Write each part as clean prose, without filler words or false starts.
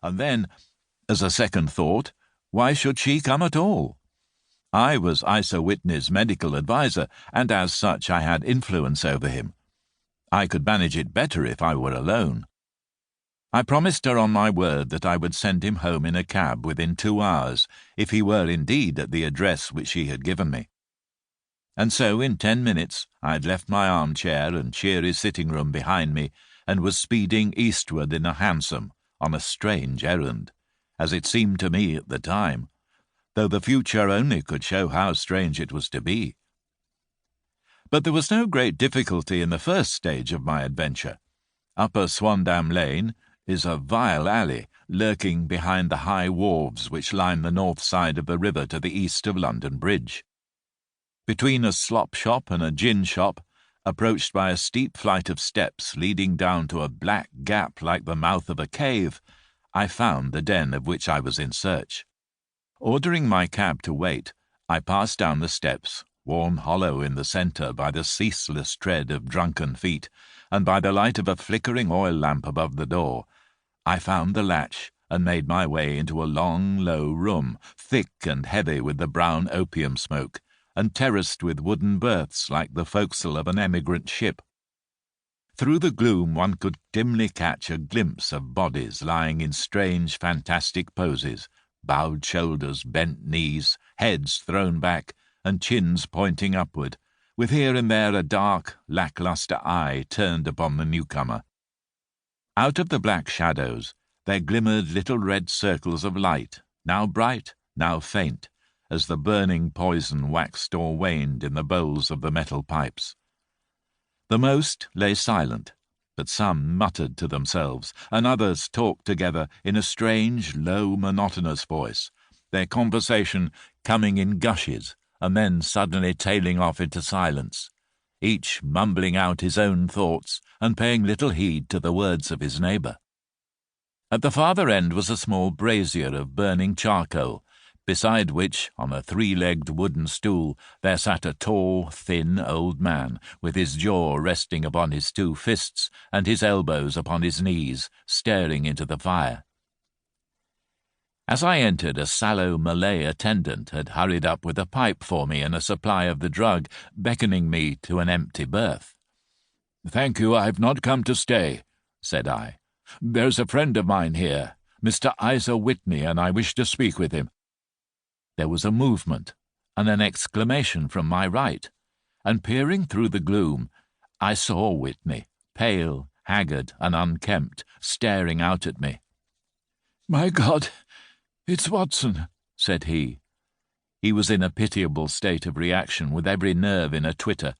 And then, as a second thought, why should she come at all? I was Isa Whitney's medical adviser, and as such I had influence over him. I could manage it better if I were alone. I promised her on my word that I would send him home in a cab within 2 hours, if he were indeed at the address which she had given me. And so in 10 minutes I had left my armchair and cheery sitting-room behind me and was speeding eastward in a hansom on a strange errand, as it seemed to me at the time, though the future only could show how strange it was to be. But there was no great difficulty in the first stage of my adventure. Upper Swandam Lane is a vile alley lurking behind the high wharves which line the north side of the river to the east of London Bridge. Between a slop shop and a gin shop, approached by a steep flight of steps leading down to a black gap like the mouth of a cave, I found the den of which I was in search. Ordering my cab to wait, I passed down the steps, worn hollow in the centre by the ceaseless tread of drunken feet, and by the light of a flickering oil lamp above the door. I found the latch and made my way into a long, low room, thick and heavy with the brown opium smoke, and terraced with wooden berths like the forecastle of an emigrant ship. Through the gloom one could dimly catch a glimpse of bodies lying in strange, fantastic poses, bowed shoulders, bent knees, heads thrown back, and chins pointing upward, with here and there a dark, lacklustre eye turned upon the newcomer. Out of the black shadows there glimmered little red circles of light, now bright, now faint, as the burning poison waxed or waned in the bowls of the metal pipes. The most lay silent, but some muttered to themselves, and others talked together in a strange, low, monotonous voice, their conversation coming in gushes, and then suddenly tailing off into silence, each mumbling out his own thoughts and paying little heed to the words of his neighbour. At the farther end was a small brazier of burning charcoal, beside which, on a 3-legged wooden stool, there sat a tall, thin old man, with his jaw resting upon his 2 fists and his elbows upon his knees, staring into the fire. As I entered, a sallow Malay attendant had hurried up with a pipe for me and a supply of the drug, beckoning me to an empty berth. "Thank you, I've not come to stay," said I. "There's a friend of mine here, Mr. Isa Whitney, and I wish to speak with him." There was a movement and an exclamation from my right, and peering through the gloom, I saw Whitney, pale, haggard, and unkempt, staring out at me. "My God, it's Watson," said he. He was in a pitiable state of reaction, with every nerve in a twitter.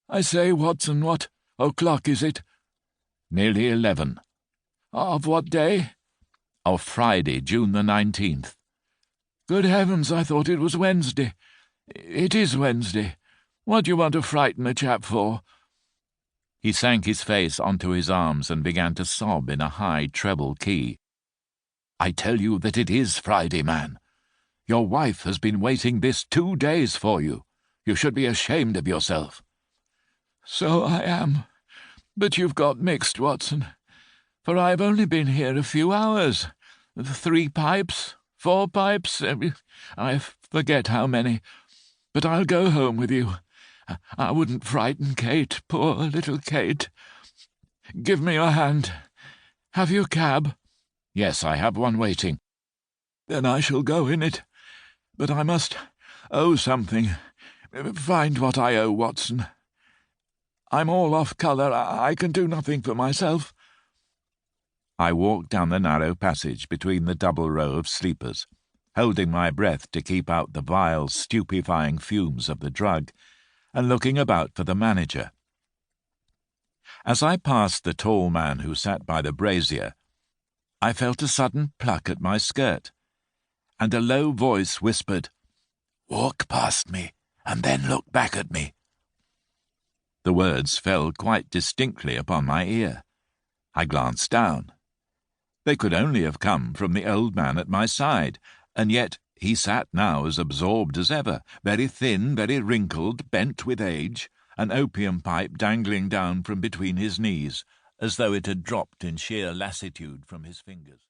"I say, Watson, what o'clock is it?" "Nearly 11. "Of what day?" "Of Friday, June the 19th. "Good heavens, I thought it was Wednesday." "It is Wednesday. What do you want to frighten a chap for?" He sank his face onto his arms and began to sob in a high treble key. "I tell you that it is Friday, man. Your wife has been waiting this 2 days for you. You should be ashamed of yourself." "So I am. But you've got mixed, Watson. For I've only been here a few hours. 3 pipes, 4 pipes, I forget how many. But I'll go home with you. I wouldn't frighten Kate, poor little Kate. Give me your hand. Have you a cab?" "Yes, I have one waiting." "Then I shall go in it. But I must owe something. Find what I owe, Watson. I'm all off colour. I can do nothing for myself." I walked down the narrow passage between the double row of sleepers, holding my breath to keep out the vile, stupefying fumes of the drug, and looking about for the manager. As I passed the tall man who sat by the brazier, I felt a sudden pluck at my skirt, and a low voice whispered, "Walk past me, and then look back at me." The words fell quite distinctly upon my ear. I glanced down. They could only have come from the old man at my side, and yet he sat now as absorbed as ever, very thin, very wrinkled, bent with age, an opium pipe dangling down from between his knees, as though it had dropped in sheer lassitude from his fingers.